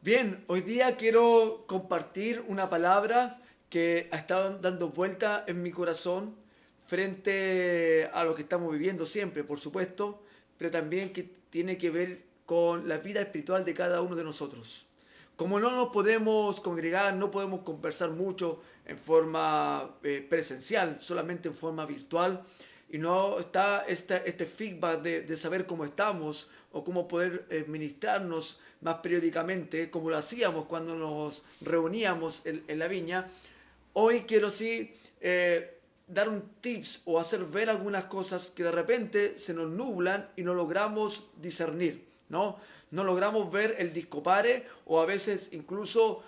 Bien, hoy día quiero compartir una palabra que ha estado dando vuelta en mi corazón frente a lo que estamos viviendo siempre, por supuesto, pero también que tiene que ver con la vida espiritual de cada uno de nosotros. Como no nos podemos congregar, no podemos conversar mucho en forma presencial, solamente en forma virtual, y no está este feedback de saber cómo estamos o cómo poder ministrarnos más periódicamente, como lo hacíamos cuando nos reuníamos en la viña. Hoy quiero sí dar un tips o hacer ver algunas cosas que de repente se nos nublan y no logramos discernir, ¿no? No logramos ver el discopare o a veces incluso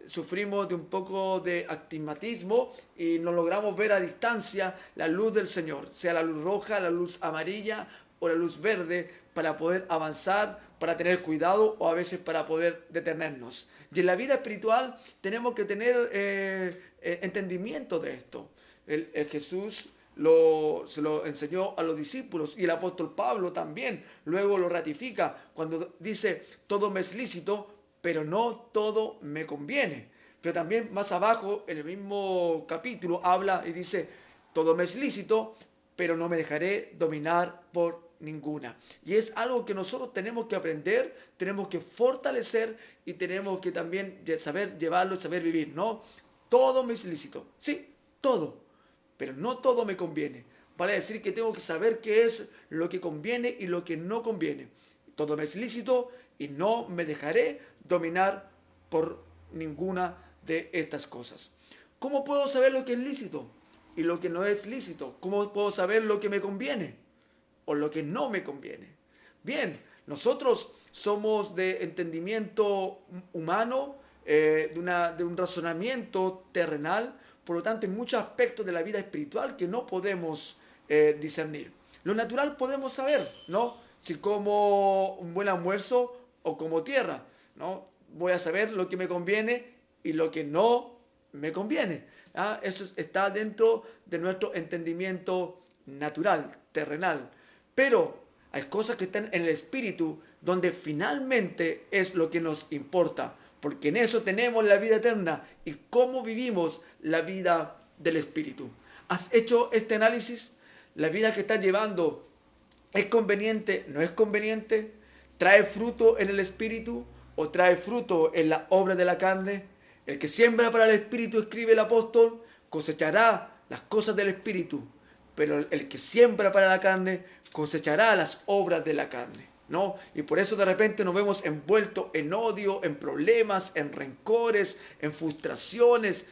sufrimos de un poco de astigmatismo y no logramos ver a distancia la luz del Señor, sea la luz roja, la luz amarilla o la luz verde, para poder avanzar, para tener cuidado o a veces para poder detenernos. Y en la vida espiritual tenemos que tener entendimiento de esto. El Jesús se lo enseñó a los discípulos y el apóstol Pablo también luego lo ratifica cuando dice: todo me es lícito, pero no todo me conviene. Pero también más abajo en el mismo capítulo habla y dice: todo me es lícito, pero no me dejaré dominar por ninguna. Y es algo que nosotros tenemos que aprender, tenemos que fortalecer y tenemos que también saber llevarlo y saber vivir, ¿no? Todo me es lícito, sí, todo, pero no todo me conviene. Vale decir que tengo que saber qué es lo que conviene y lo que no conviene. Todo me es lícito y no me dejaré dominar por ninguna de estas cosas. ¿Cómo puedo saber lo que es lícito y lo que no es lícito? ¿Cómo puedo saber lo que me conviene o lo que no me conviene? Bien, nosotros somos de entendimiento humano, de un razonamiento terrenal. Por lo tanto, hay muchos aspectos de la vida espiritual que no podemos discernir. Lo natural podemos saber, ¿no? Si como un buen almuerzo o como tierra, ¿no? Voy a saber lo que me conviene y lo que no me conviene. ¿Ah? Eso está dentro de nuestro entendimiento natural, terrenal. Pero hay cosas que están en el espíritu, donde finalmente es lo que nos importa, porque en eso tenemos la vida eterna y cómo vivimos la vida del espíritu. ¿Has hecho este análisis? ¿La vida que estás llevando es conveniente? ¿No es conveniente? ¿Trae fruto en el espíritu o trae fruto en la obra de la carne? El que siembra para el espíritu, escribe el apóstol, cosechará las cosas del espíritu, pero el que siembra para la carne cosechará las obras de la carne, ¿no? Y por eso de repente nos vemos envueltos en odio, en problemas, en rencores, en frustraciones,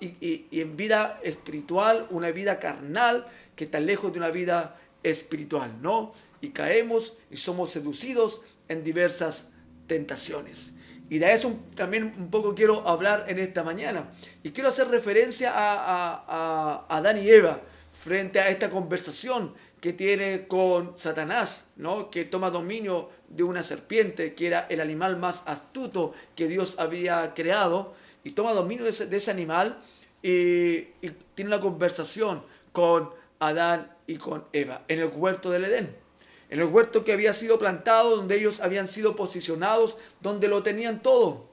y en vida espiritual, una vida carnal que está lejos de una vida espiritual, ¿no? Y caemos y somos seducidos en diversas tentaciones. Y de eso también un poco quiero hablar en esta mañana. Y quiero hacer referencia a Adán y Eva frente a esta conversación que tiene con Satanás, ¿no? Que toma dominio de una serpiente, que era el animal más astuto que Dios había creado, y toma dominio de ese animal y tiene una conversación con Adán y con Eva en el huerto del Edén. En el huerto que había sido plantado, donde ellos habían sido posicionados, donde lo tenían todo.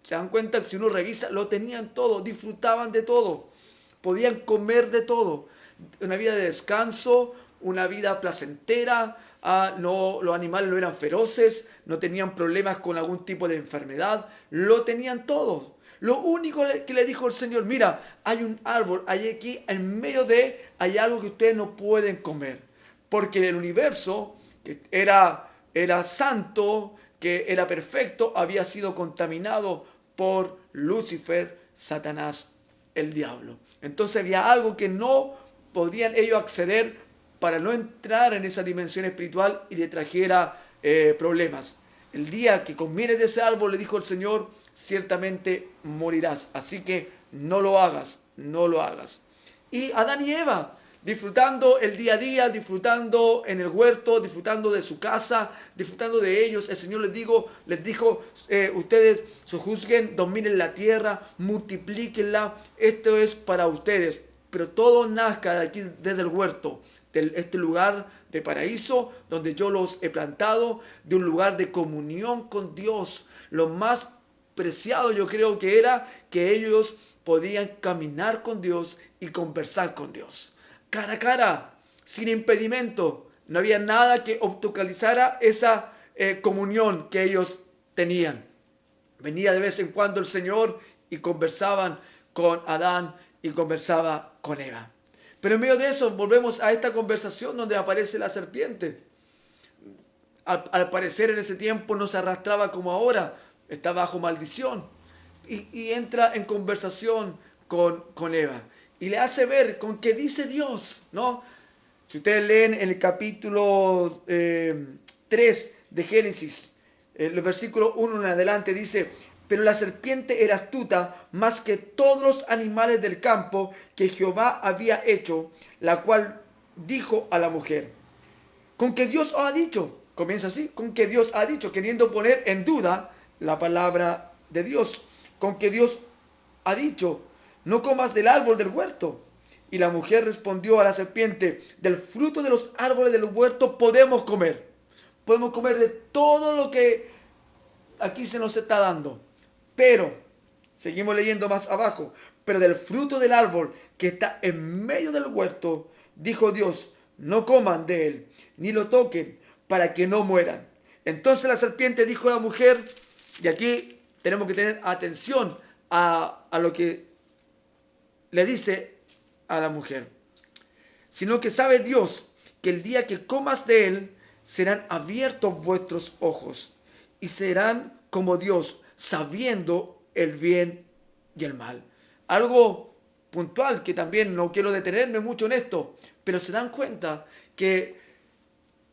Se dan cuenta que si uno revisa, lo tenían todo, disfrutaban de todo, podían comer de todo. Una vida de descanso, una vida placentera, no, los animales no eran feroces, no tenían problemas con algún tipo de enfermedad, lo tenían todo. Lo único que le dijo el Señor: mira, hay un árbol, hay aquí en medio hay algo que ustedes no pueden comer, porque el universo, que era santo, que era perfecto, había sido contaminado por Lucifer, Satanás, el diablo. Entonces había algo que no podían ellos acceder para no entrar en esa dimensión espiritual y le trajera problemas. El día que comieres de ese árbol, le dijo el Señor, ciertamente morirás. Así que no lo hagas, no lo hagas. Y Adán y Eva, disfrutando el día a día, disfrutando en el huerto, disfrutando de su casa, disfrutando de ellos. El Señor les dijo, ustedes sojuzguen, dominen la tierra, multiplíquenla, esto es para ustedes. Pero todo nazca de aquí, desde el huerto, de este lugar de paraíso donde yo los he plantado, de un lugar de comunión con Dios. Lo más preciado yo creo que era que ellos podían caminar con Dios y conversar con Dios. Cara a cara, sin impedimento. No había nada que obstaculizara esa comunión que ellos tenían. Venía de vez en cuando el Señor y conversaban con Adán y conversaba con Eva. Pero en medio de eso volvemos a esta conversación donde aparece la serpiente. Al parecer en ese tiempo no se arrastraba como ahora, está bajo maldición. Y entra en conversación con Eva. Y le hace ver con qué dice Dios, ¿no? Si ustedes leen en el capítulo 3 de Génesis, el versículo 1 en adelante dice: pero la serpiente era astuta más que todos los animales del campo que Jehová había hecho, la cual dijo a la mujer: con que Dios os ha dicho. Comienza así: con que Dios ha dicho, queriendo poner en duda la palabra de Dios. Con que Dios ha dicho: no comas del árbol del huerto. Y la mujer respondió a la serpiente: del fruto de los árboles del huerto podemos comer. Podemos comer de todo lo que aquí se nos está dando. Pero, seguimos leyendo más abajo: pero del fruto del árbol que está en medio del huerto, dijo Dios: no coman de él, ni lo toquen, para que no mueran. Entonces la serpiente dijo a la mujer, y aquí tenemos que tener atención a lo que le dice a la mujer: sino que sabe Dios que el día que comas de él, serán abiertos vuestros ojos, y serán como Dios, sabiendo el bien y el mal. Algo puntual que también no quiero detenerme mucho en esto, pero se dan cuenta que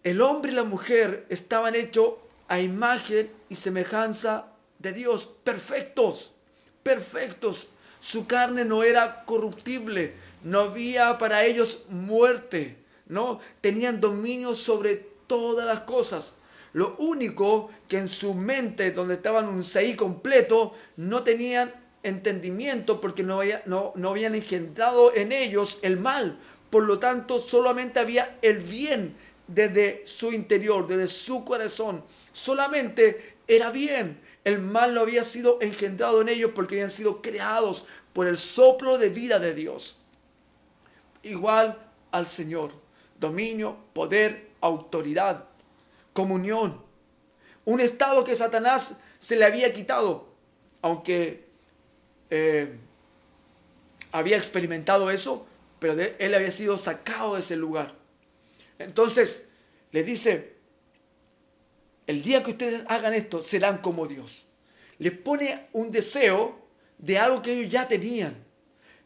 el hombre y la mujer estaban hechos a imagen y semejanza de Dios, perfectos, perfectos. Su carne no era corruptible, no había para ellos muerte, ¿no? Tenían dominio sobre todas las cosas. Lo único que en su mente, donde estaban un seí completo, no tenían entendimiento porque no habían engendrado en ellos el mal. Por lo tanto, solamente había el bien desde su interior, desde su corazón. Solamente era bien. El mal no había sido engendrado en ellos porque habían sido creados por el soplo de vida de Dios. Igual al Señor: dominio, poder, autoridad, comunión. Un estado que Satanás se le había quitado, aunque había experimentado eso, pero él había sido sacado de ese lugar. Entonces le dice: el día que ustedes hagan esto, serán como Dios. Les pone un deseo de algo que ellos ya tenían.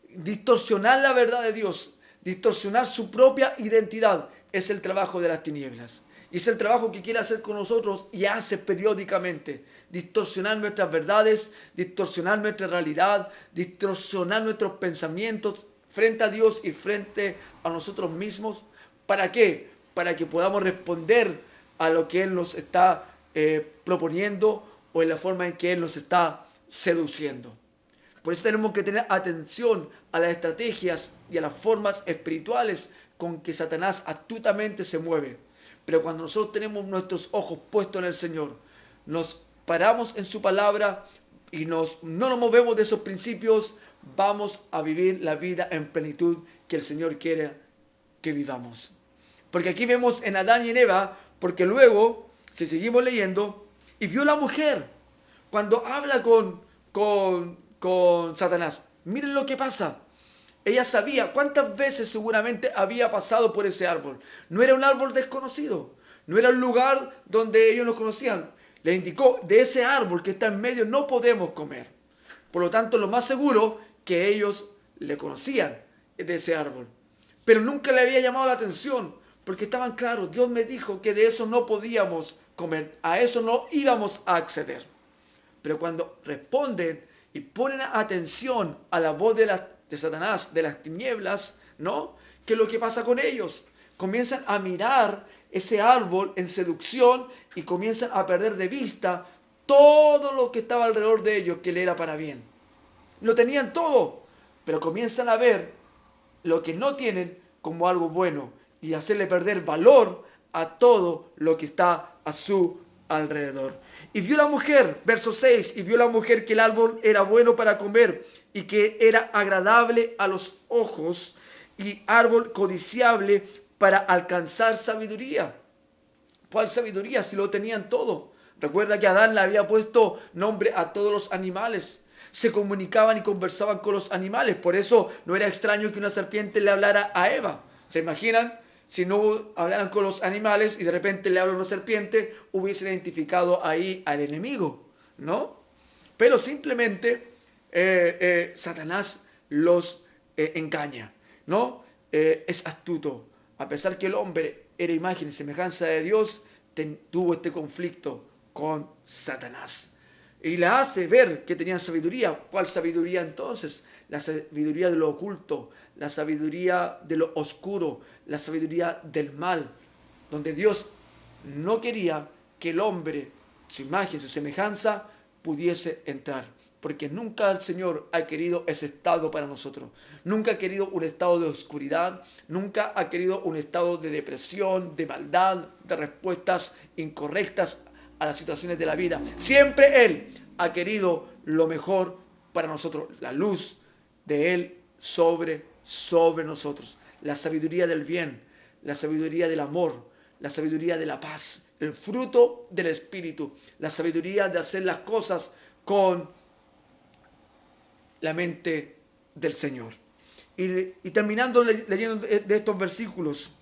Distorsionar la verdad de Dios, distorsionar su propia identidad, es el trabajo de las tinieblas. Y es el trabajo que quiere hacer con nosotros y hace periódicamente. Distorsionar nuestras verdades, distorsionar nuestra realidad, distorsionar nuestros pensamientos frente a Dios y frente a nosotros mismos. ¿Para qué? Para que podamos responder a lo que Él nos está proponiendo o en la forma en que Él nos está seduciendo. Por eso tenemos que tener atención a las estrategias y a las formas espirituales con que Satanás astutamente se mueve. Pero cuando nosotros tenemos nuestros ojos puestos en el Señor, nos paramos en su palabra y no nos movemos de esos principios, vamos a vivir la vida en plenitud que el Señor quiere que vivamos. Porque aquí vemos en Adán y en Eva, porque luego, si seguimos leyendo, y vio la mujer, cuando habla con Satanás, miren lo que pasa. Ella sabía cuántas veces seguramente había pasado por ese árbol. No era un árbol desconocido, no era un lugar donde ellos no conocían. Le indicó: de ese árbol que está en medio no podemos comer. Por lo tanto, lo más seguro que ellos le conocían de ese árbol. Pero nunca le había llamado la atención, porque estaban claros: Dios me dijo que de eso no podíamos comer, a eso no íbamos a acceder. Pero cuando responden y ponen atención a la voz de Satanás, de las tinieblas, ¿no? ¿Qué es lo que pasa con ellos? Comienzan a mirar ese árbol en seducción y comienzan a perder de vista todo lo que estaba alrededor de ellos que le era para bien. Lo tenían todo, pero comienzan a ver lo que no tienen como algo bueno y hacerle perder valor a todo lo que está a su alrededor. Y vio la mujer, verso 6, y vio la mujer que el árbol era bueno para comer y que era agradable a los ojos y árbol codiciable para alcanzar sabiduría. ¿Cuál sabiduría si lo tenían todo? Recuerda que Adán le había puesto nombre a todos los animales. Se comunicaban y conversaban con los animales. Por eso no era extraño que una serpiente le hablara a Eva. ¿Se imaginan? Si no hablaran con los animales y de repente le habla una serpiente, hubiesen identificado ahí al enemigo, ¿no? Pero simplemente Satanás los engaña, ¿no? Es astuto. A pesar que el hombre era imagen y semejanza de Dios, tuvo este conflicto con Satanás. Y le hace ver que tenían sabiduría. ¿Cuál sabiduría entonces? La sabiduría de lo oculto, la sabiduría de lo oscuro, la sabiduría del mal, donde Dios no quería que el hombre, su imagen, su semejanza, pudiese entrar. Porque nunca el Señor ha querido ese estado para nosotros. Nunca ha querido un estado de oscuridad. Nunca ha querido un estado de depresión, de maldad, de respuestas incorrectas a las situaciones de la vida. Siempre Él ha querido lo mejor para nosotros. La luz de Él sobre nosotros. La sabiduría del bien, la sabiduría del amor, la sabiduría de la paz, el fruto del Espíritu, la sabiduría de hacer las cosas con la mente del Señor. Y terminando leyendo de estos versículos,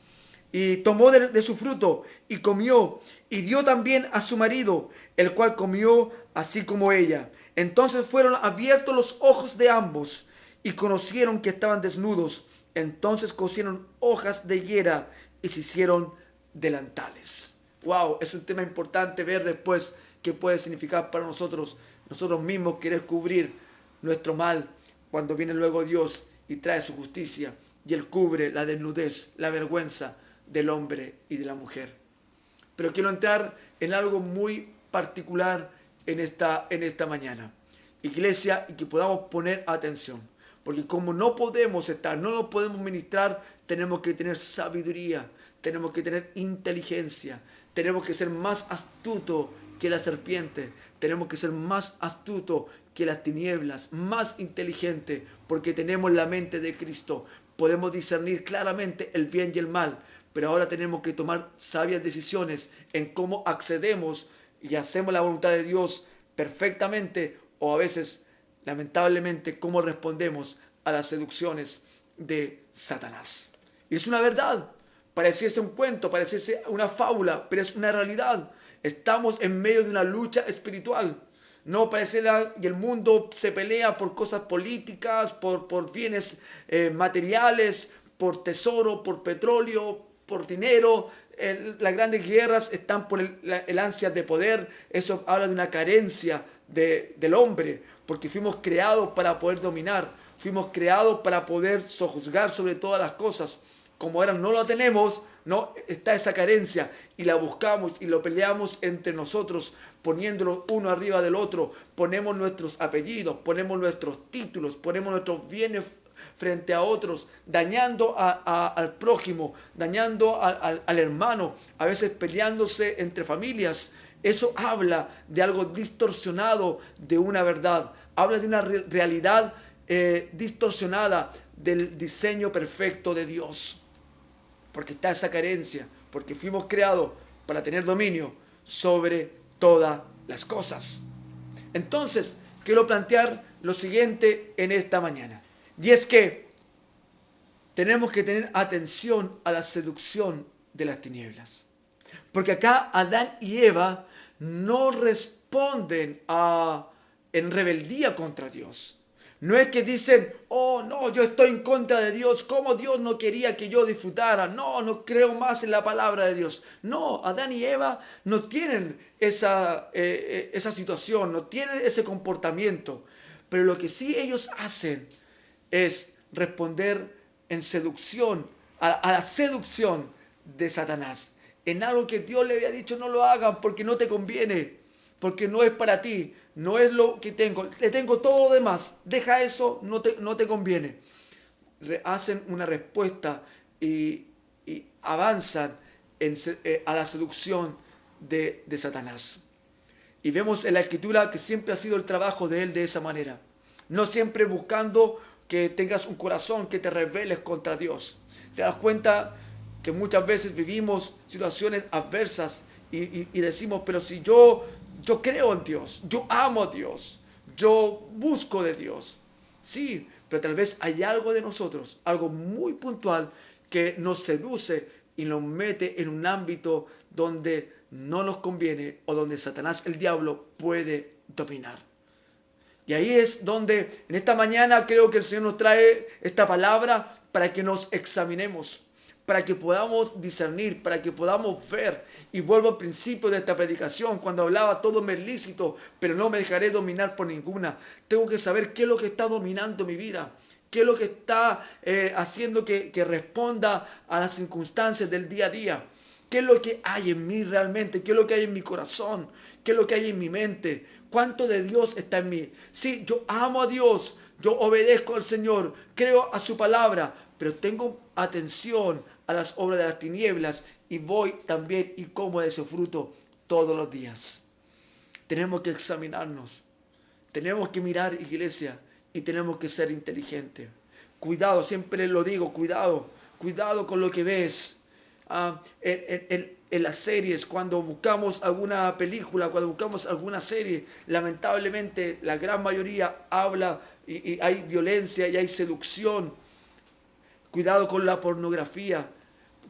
y tomó de su fruto y comió, y dio también a su marido, el cual comió así como ella. Entonces fueron abiertos los ojos de ambos y conocieron que estaban desnudos. Entonces cosieron hojas de higuera y se hicieron delantales. Wow, es un tema importante ver después qué puede significar para nosotros mismos querer cubrir nuestro mal cuando viene luego Dios y trae su justicia y Él cubre la desnudez, la vergüenza del hombre y de la mujer. Pero quiero entrar en algo muy particular en esta mañana, iglesia, y que podamos poner atención, porque como no podemos no lo podemos ministrar, tenemos que tener sabiduría, tenemos que tener inteligencia, tenemos que ser más astuto que la serpiente, tenemos que ser más astuto que las tinieblas, más inteligente, porque tenemos la mente de Cristo. Podemos discernir claramente el bien y el mal, pero ahora tenemos que tomar sabias decisiones en cómo accedemos y hacemos la voluntad de Dios perfectamente, o a veces, lamentablemente, cómo respondemos a las seducciones de Satanás. Y es una verdad. Pareciese un cuento, pareciese una fábula, pero es una realidad. Estamos en medio de una lucha espiritual. No pareciera que el mundo se pelea por cosas políticas, por bienes materiales, por tesoro, por petróleo, por dinero. Las grandes guerras están por el ansia de poder. Eso habla de una carencia del hombre, porque fuimos creados para poder dominar, fuimos creados para poder sojuzgar sobre todas las cosas. Como ahora no lo tenemos, no está esa carencia y la buscamos y lo peleamos entre nosotros, poniéndolo uno arriba del otro. Ponemos nuestros apellidos, ponemos nuestros títulos, ponemos nuestros bienes frente a otros, dañando al prójimo, dañando al hermano, a veces peleándose entre familias. Eso habla de algo distorsionado de una verdad, habla de una realidad distorsionada del diseño perfecto de Dios. Porque está esa carencia, porque fuimos creados para tener dominio sobre todas las cosas. Entonces, quiero plantear lo siguiente en esta mañana. Y es que tenemos que tener atención a la seducción de las tinieblas. Porque acá Adán y Eva no responden en rebeldía contra Dios. No es que dicen, oh no, yo estoy en contra de Dios, ¿cómo Dios no quería que yo disfrutara? No creo más en la palabra de Dios. No, Adán y Eva no tienen esa situación, no tienen ese comportamiento. Pero lo que sí ellos hacen es responder en seducción, a la seducción de Satanás. En algo que Dios le había dicho, no lo hagan porque no te conviene, porque no es para ti. No es lo que tengo, le tengo todo lo demás, deja eso, no te conviene. Hacen una respuesta y avanzan a la seducción de Satanás. Y vemos en la Escritura que siempre ha sido el trabajo de él de esa manera. No siempre buscando que tengas un corazón que te rebeles contra Dios. Te das cuenta que muchas veces vivimos situaciones adversas y decimos, pero si yo creo en Dios, yo amo a Dios, yo busco de Dios. Sí, pero tal vez hay algo de nosotros, algo muy puntual que nos seduce y nos mete en un ámbito donde no nos conviene o donde Satanás, el diablo, puede dominar. Y ahí es donde en esta mañana creo que el Señor nos trae esta palabra para que nos examinemos, para que podamos discernir, para que podamos ver. Y vuelvo al principio de esta predicación, cuando hablaba todo me es lícito, pero no me dejaré dominar por ninguna. Tengo que saber qué es lo que está dominando mi vida, qué es lo que está haciendo que responda a las circunstancias del día a día. ¿Qué es lo que hay en mí realmente? ¿Qué es lo que hay en mi corazón? ¿Qué es lo que hay en mi mente? ¿Cuánto de Dios está en mí? Sí, yo amo a Dios, yo obedezco al Señor, creo a su palabra, pero tengo atención a las obras de las tinieblas y voy también y como de ese fruto todos los días. Tenemos que examinarnos, tenemos que mirar, iglesia, y tenemos que ser inteligentes. Cuidado, siempre lo digo, cuidado con lo que ves. En las series, cuando buscamos alguna película, cuando buscamos alguna serie, lamentablemente la gran mayoría habla y hay violencia y hay seducción. Cuidado con la pornografía.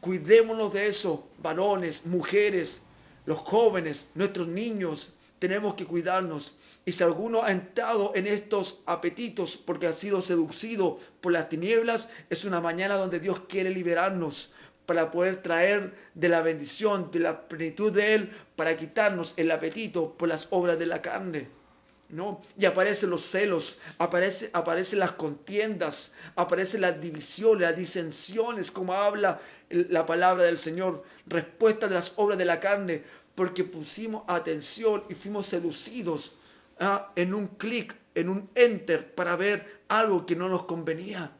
Cuidémonos de eso, varones, mujeres, los jóvenes, nuestros niños. Tenemos que cuidarnos. Y si alguno ha entrado en estos apetitos porque ha sido seducido por las tinieblas, es una mañana donde Dios quiere liberarnos para poder traer de la bendición, de la plenitud de Él, para quitarnos el apetito por las obras de la carne, ¿no? Y aparecen los celos, aparecen las contiendas, aparecen las divisiones, las disensiones, como habla la palabra del Señor, respuesta de las obras de la carne, porque pusimos atención y fuimos seducidos en un clic, en un enter, para ver algo que no nos convenía.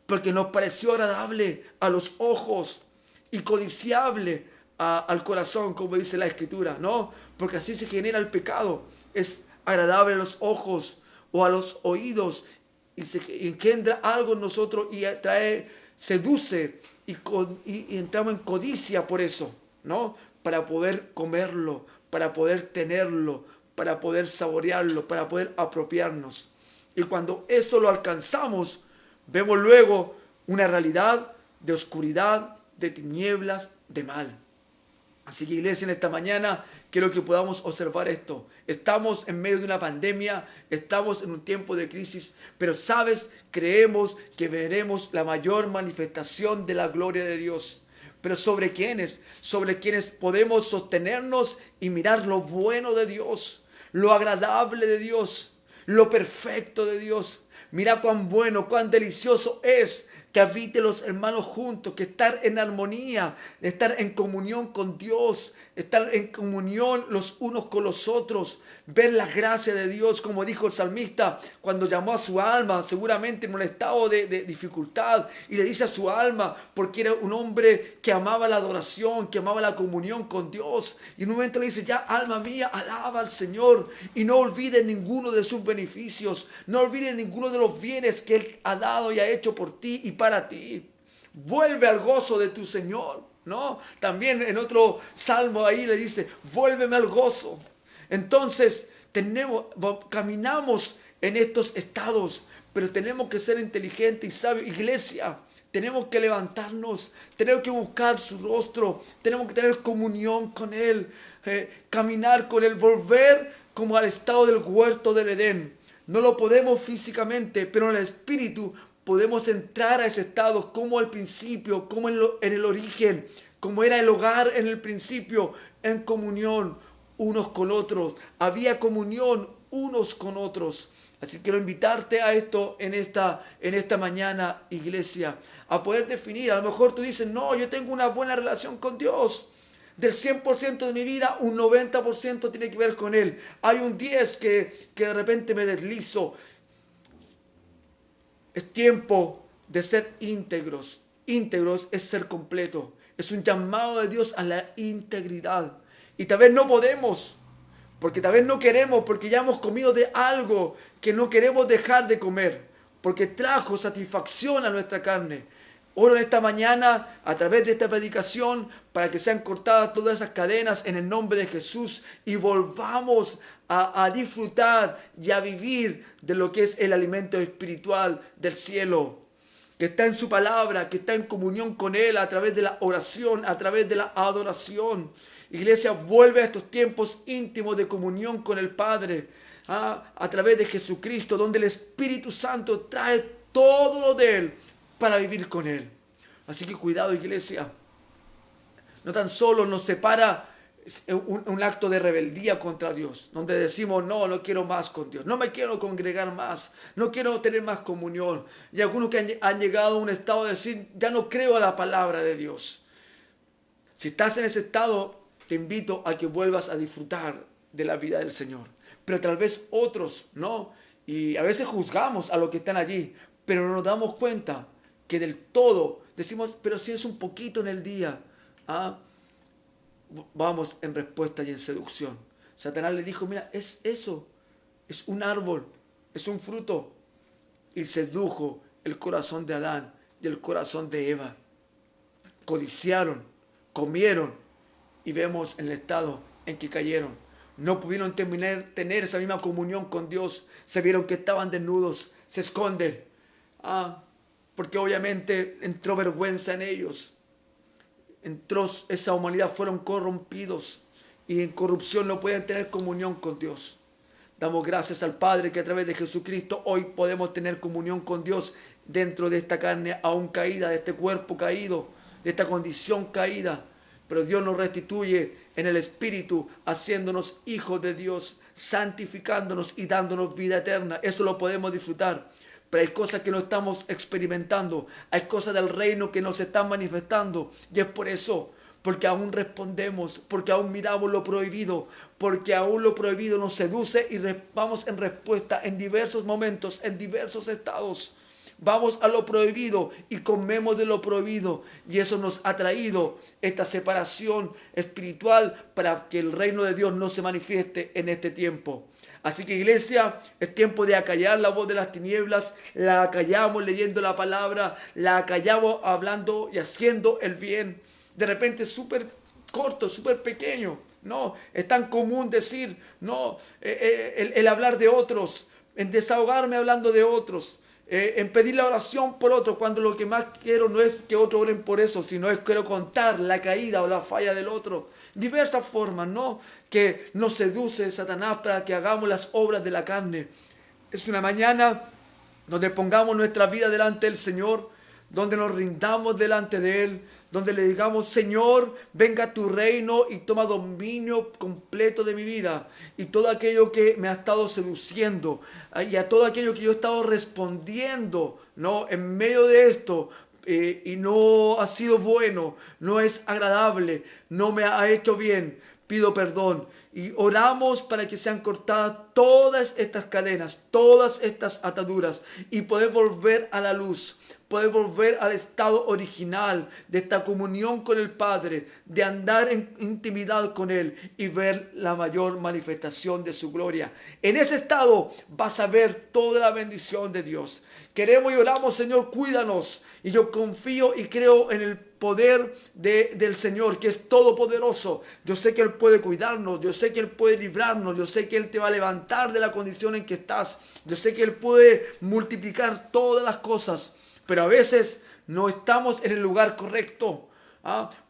Porque nos pareció agradable a los ojos y codiciable al corazón, como dice la Escritura, ¿no? Porque así se genera el pecado. Es agradable a los ojos o a los oídos y se engendra algo en nosotros y seduce y entramos en codicia por eso, ¿no? Para poder comerlo, para poder tenerlo, para poder saborearlo, para poder apropiarnos. Y cuando eso lo alcanzamos, vemos luego una realidad de oscuridad, de tinieblas, de mal. Así que, iglesia, en esta mañana quiero que podamos observar esto. Estamos en medio de una pandemia, estamos en un tiempo de crisis, pero sabes, creemos que veremos la mayor manifestación de la gloria de Dios. Pero ¿sobre quiénes? Sobre quienes podemos sostenernos y mirar lo bueno de Dios, lo agradable de Dios, lo perfecto de Dios. Mira cuán bueno, cuán delicioso es que habiten los hermanos juntos, que estar en armonía, estar en comunión con Dios, estar en comunión los unos con los otros, ver la gracia de Dios, como dijo el salmista cuando llamó a su alma, seguramente en un estado de dificultad, y le dice a su alma, porque era un hombre que amaba la adoración, que amaba la comunión con Dios, y en un momento le dice, ya alma mía, alaba al Señor, y no olvides ninguno de sus beneficios, no olvides ninguno de los bienes que Él ha dado y ha hecho por ti y para ti. Vuelve al gozo de tu Señor, ¿no? También en otro salmo ahí le dice, vuélveme al gozo. Entonces caminamos en estos estados, pero tenemos que ser inteligentes y sabios. Iglesia, tenemos que levantarnos, tenemos que buscar su rostro, tenemos que tener comunión con Él, caminar con Él, volver como al estado del huerto del Edén. No lo podemos físicamente, pero en el espíritu podemos entrar a ese estado como al principio, como en el origen, como era el hogar en el principio, en comunión unos con otros. Había comunión unos con otros. Así que quiero invitarte a esto en esta mañana, iglesia, a poder definir. A lo mejor tú dices, no, yo tengo una buena relación con Dios. Del 100% de mi vida, un 90% tiene que ver con Él. Hay un 10% que de repente me deslizo. Es tiempo de ser íntegros. Íntegros es ser completo. Es un llamado de Dios a la integridad. Y tal vez no podemos, porque tal vez no queremos, porque ya hemos comido de algo que no queremos dejar de comer, porque trajo satisfacción a nuestra carne. Oro en esta mañana a través de esta predicación para que sean cortadas todas esas cadenas en el nombre de Jesús y volvamos a disfrutar y a vivir de lo que es el alimento espiritual del cielo, que está en su palabra, que está en comunión con Él a través de la oración, a través de la adoración. Iglesia, vuelve a estos tiempos íntimos de comunión con el Padre, a través de Jesucristo, donde el Espíritu Santo trae todo lo de Él para vivir con Él. Así que cuidado, iglesia. No tan solo nos separa un acto de rebeldía contra Dios, donde decimos, no, no quiero más con Dios, no me quiero congregar más, no quiero tener más comunión. Y algunos que han llegado a un estado de decir, ya no creo a la palabra de Dios. Si estás en ese estado, te invito a que vuelvas a disfrutar de la vida del Señor. Pero tal vez otros, ¿no? Y a veces juzgamos a los que están allí, pero no nos damos cuenta que del todo decimos, pero si es un poquito en el día, vamos en respuesta y en seducción. Satanás le dijo, mira, es eso, es un árbol, es un fruto. Y sedujo el corazón de Adán y el corazón de Eva. Codiciaron, comieron y vemos en el estado en que cayeron. No pudieron tener esa misma comunión con Dios. Se vieron que estaban desnudos, se esconden. Porque obviamente entró vergüenza en ellos. Entró esa humanidad, fueron corrompidos y en corrupción no pueden tener comunión con Dios. Damos gracias al Padre que a través de Jesucristo hoy podemos tener comunión con Dios dentro de esta carne aún caída, de este cuerpo caído, de esta condición caída. Pero Dios nos restituye en el Espíritu, haciéndonos hijos de Dios, santificándonos y dándonos vida eterna. Eso lo podemos disfrutar. Pero hay cosas que no estamos experimentando. Hay cosas del reino que nos están manifestando. Y es por eso, porque aún respondemos, porque aún miramos lo prohibido, porque aún lo prohibido nos seduce y vamos en respuesta en diversos momentos, en diversos estados. Vamos a lo prohibido y comemos de lo prohibido. Y eso nos ha traído esta separación espiritual para que el reino de Dios no se manifieste en este tiempo. Así que iglesia, es tiempo de acallar la voz de las tinieblas, la acallamos leyendo la palabra, la acallamos hablando y haciendo el bien. De repente es súper corto, súper pequeño, no, es tan común decir, no, el hablar de otros, en desahogarme hablando de otros, en pedir la oración por otros, cuando lo que más quiero no es que otros oren por eso, sino es quiero contar la caída o la falla del otro. Diversas formas, ¿no? Que nos seduce Satanás para que hagamos las obras de la carne. Es una mañana donde pongamos nuestra vida delante del Señor, donde nos rindamos delante de Él, donde le digamos, Señor, venga a tu reino y toma dominio completo de mi vida. Y todo aquello que me ha estado seduciendo, y a todo aquello que yo he estado respondiendo, ¿no? En medio de esto, y no ha sido bueno, no es agradable, no me ha hecho bien, pido perdón. Y oramos para que sean cortadas todas estas cadenas, todas estas ataduras y poder volver a la luz, poder volver al estado original de esta comunión con el Padre, de andar en intimidad con Él y ver la mayor manifestación de su gloria. En ese estado vas a ver toda la bendición de Dios. Queremos y oramos, Señor, cuídanos. Y yo confío y creo en el poder del Señor, que es todopoderoso. Yo sé que Él puede cuidarnos, yo sé que Él puede librarnos, yo sé que Él te va a levantar de la condición en que estás. Yo sé que Él puede multiplicar todas las cosas, pero a veces no estamos en el lugar correcto.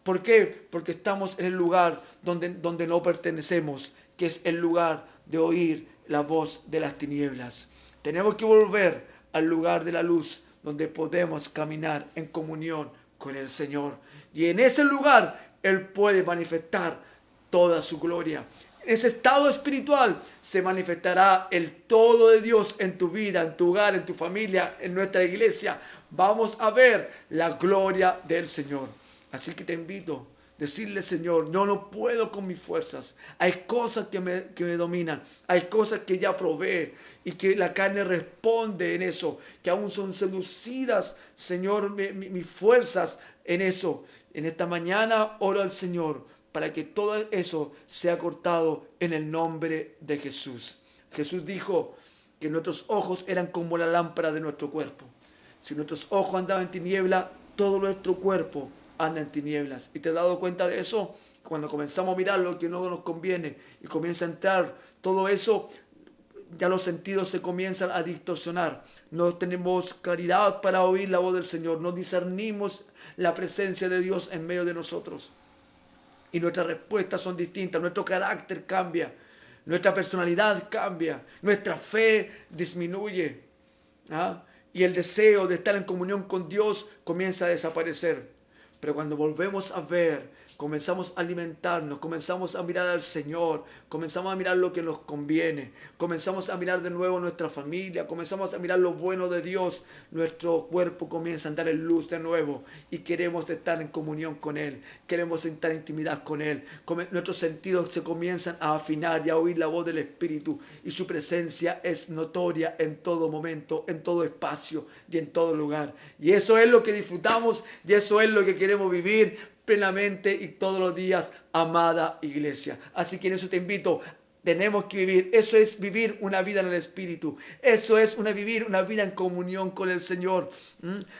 ¿Por qué? Porque estamos en el lugar donde no pertenecemos, que es el lugar de oír la voz de las tinieblas. Tenemos que volver al lugar de la luz, donde podemos caminar en comunión con el Señor. Y en ese lugar Él puede manifestar toda su gloria. En ese estado espiritual se manifestará el todo de Dios en tu vida, en tu hogar, en tu familia, en nuestra iglesia. Vamos a ver la gloria del Señor. Así que te invito a decirle, Señor, yo no puedo con mis fuerzas. Hay cosas que me dominan. Hay cosas que ya probé y que la carne responde en eso, que aún son seducidas, Señor, mis fuerzas en eso. En esta mañana oro al Señor para que todo eso sea cortado en el nombre de Jesús. Jesús dijo que nuestros ojos eran como la lámpara de nuestro cuerpo. Si nuestros ojos andaban en tiniebla, todo nuestro cuerpo anda en tinieblas. ¿Y te has dado cuenta de eso? Cuando comenzamos a mirar lo que no nos conviene y comienza a entrar todo eso, ya los sentidos se comienzan a distorsionar. No tenemos claridad para oír la voz del Señor. No discernimos la presencia de Dios en medio de nosotros. Y nuestras respuestas son distintas. Nuestro carácter cambia. Nuestra personalidad cambia. Nuestra fe disminuye. ¿Ah? Y el deseo de estar en comunión con Dios comienza a desaparecer. Pero cuando volvemos a ver, comenzamos a alimentarnos, comenzamos a mirar al Señor, comenzamos a mirar lo que nos conviene, comenzamos a mirar de nuevo nuestra familia, comenzamos a mirar lo bueno de Dios, nuestro cuerpo comienza a andar en luz de nuevo y queremos estar en comunión con Él, queremos estar en intimidad con Él. Nuestros sentidos se comienzan a afinar y a oír la voz del Espíritu y su presencia es notoria en todo momento, en todo espacio y en todo lugar. Y eso es lo que disfrutamos y eso es lo que queremos vivir plenamente y todos los días, amada iglesia. Así que en eso te invito. Tenemos que vivir. Eso es vivir una vida en el Espíritu. Eso es vivir una vida en comunión con el Señor.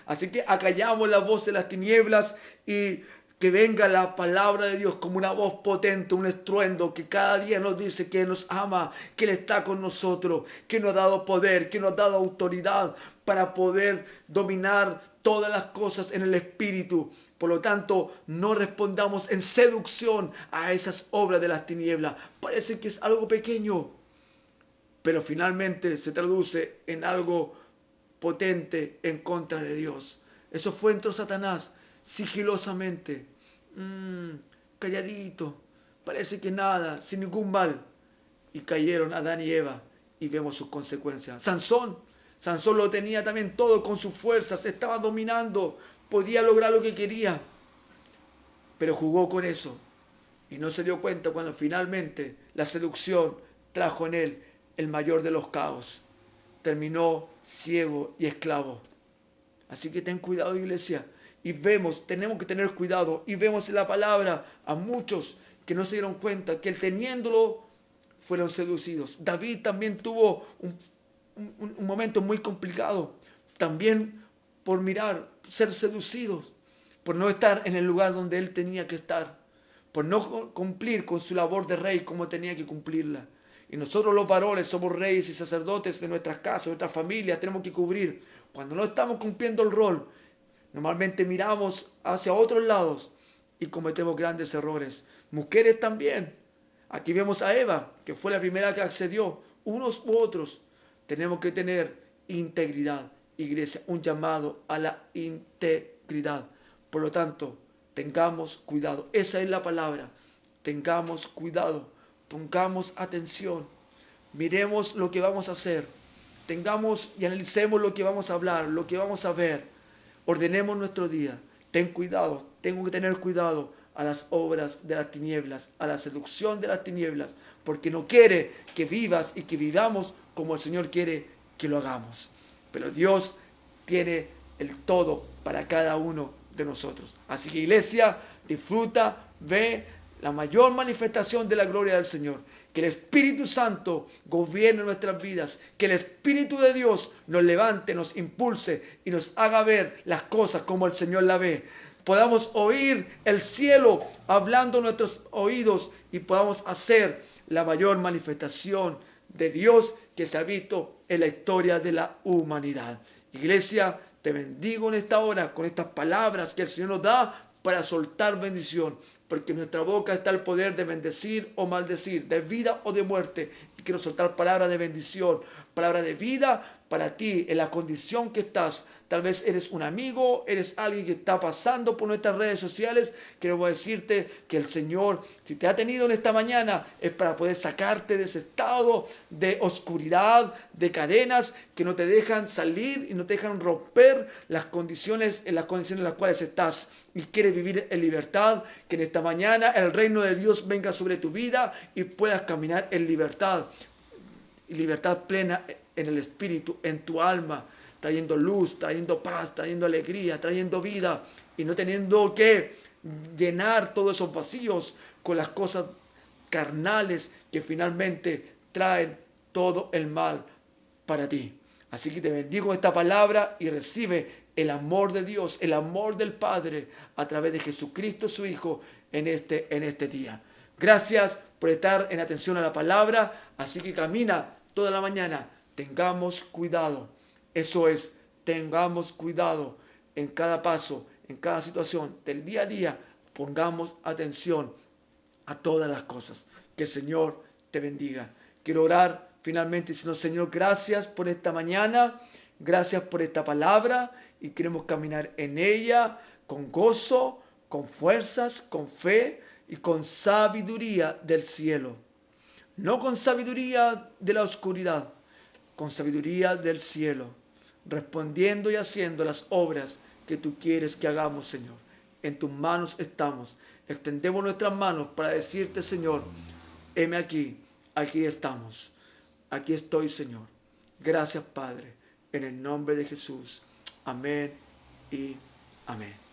Así que acallamos la voz de las tinieblas y que venga la palabra de Dios como una voz potente, un estruendo que cada día nos dice que nos ama, que Él está con nosotros, que nos ha dado poder, que nos ha dado autoridad para poder dominar todas las cosas en el Espíritu. Por lo tanto, no respondamos en seducción a esas obras de las tinieblas. Parece que es algo pequeño, pero finalmente se traduce en algo potente en contra de Dios. Eso fue entró Satanás sigilosamente, calladito, parece que nada, sin ningún mal. Y cayeron Adán y Eva y vemos sus consecuencias. Sansón lo tenía también todo con sus fuerzas, estaba dominando, podía lograr lo que quería, pero jugó con eso y no se dio cuenta cuando finalmente la seducción trajo en él el mayor de los caos. Terminó ciego y esclavo. Así que ten cuidado, iglesia. Y tenemos que tener cuidado. Y vemos en la palabra a muchos que no se dieron cuenta que teniéndolo fueron seducidos. David también tuvo un momento muy complicado. También por ser seducidos. Por no estar en el lugar donde él tenía que estar. Por no cumplir con su labor de rey como tenía que cumplirla. Y nosotros los varones somos reyes y sacerdotes de nuestras casas, de nuestras familias, tenemos que cubrir. Cuando no estamos cumpliendo el rol, normalmente miramos hacia otros lados y cometemos grandes errores. Mujeres también. Aquí vemos a Eva, que fue la primera que accedió. Unos u otros. Tenemos que tener integridad, iglesia, un llamado a la integridad. Por lo tanto, tengamos cuidado. Esa es la palabra. Tengamos cuidado. Pongamos atención. Miremos lo que vamos a hacer. Tengamos y analicemos lo que vamos a hablar, lo que vamos a ver. Ordenemos nuestro día. Ten cuidado. Tengo que tener cuidado a las obras de las tinieblas, a la seducción de las tinieblas, porque no quiere que vivas y que vivamos como el Señor quiere que lo hagamos. Pero Dios tiene el todo para cada uno de nosotros. Así que, iglesia, disfruta, ve la mayor manifestación de la gloria del Señor. Que el Espíritu Santo gobierne nuestras vidas. Que el Espíritu de Dios nos levante, nos impulse y nos haga ver las cosas como el Señor la ve. Podamos oír el cielo hablando en nuestros oídos y podamos hacer la mayor manifestación de Dios que se ha visto en la historia de la humanidad. Iglesia, te bendigo en esta hora con estas palabras que el Señor nos da para soltar bendición, porque en nuestra boca está el poder de bendecir o maldecir, de vida o de muerte. Y quiero soltar palabras de bendición, palabras de vida para ti en la condición que estás. Tal vez eres un amigo, eres alguien que está pasando por nuestras redes sociales. Quiero decirte que el Señor, si te ha tenido en esta mañana, es para poder sacarte de ese estado de oscuridad, de cadenas que no te dejan salir y no te dejan romper las condiciones en las cuales estás. Y quieres vivir en libertad, que en esta mañana el reino de Dios venga sobre tu vida y puedas caminar en libertad. Y libertad plena en el espíritu, en tu alma, trayendo luz, trayendo paz, trayendo alegría, trayendo vida y no teniendo que llenar todos esos vacíos con las cosas carnales que finalmente traen todo el mal para ti. Así que te bendigo esta palabra y recibe el amor de Dios, el amor del Padre a través de Jesucristo su Hijo en este día. Gracias por estar en atención a la palabra. Así que camina toda la mañana. Tengamos cuidado. Eso es, tengamos cuidado en cada paso, en cada situación del día a día. Pongamos atención a todas las cosas. Que el Señor te bendiga. Quiero orar finalmente diciendo: Señor, gracias por esta mañana, gracias por esta palabra, y queremos caminar en ella con gozo, con fuerzas, con fe y con sabiduría del cielo. No con sabiduría de la oscuridad, con sabiduría del cielo, respondiendo y haciendo las obras que tú quieres que hagamos, Señor. En tus manos estamos. Extendemos nuestras manos para decirte: Señor, heme aquí, aquí estamos. Aquí estoy, Señor. Gracias, Padre, en el nombre de Jesús. Amén y amén.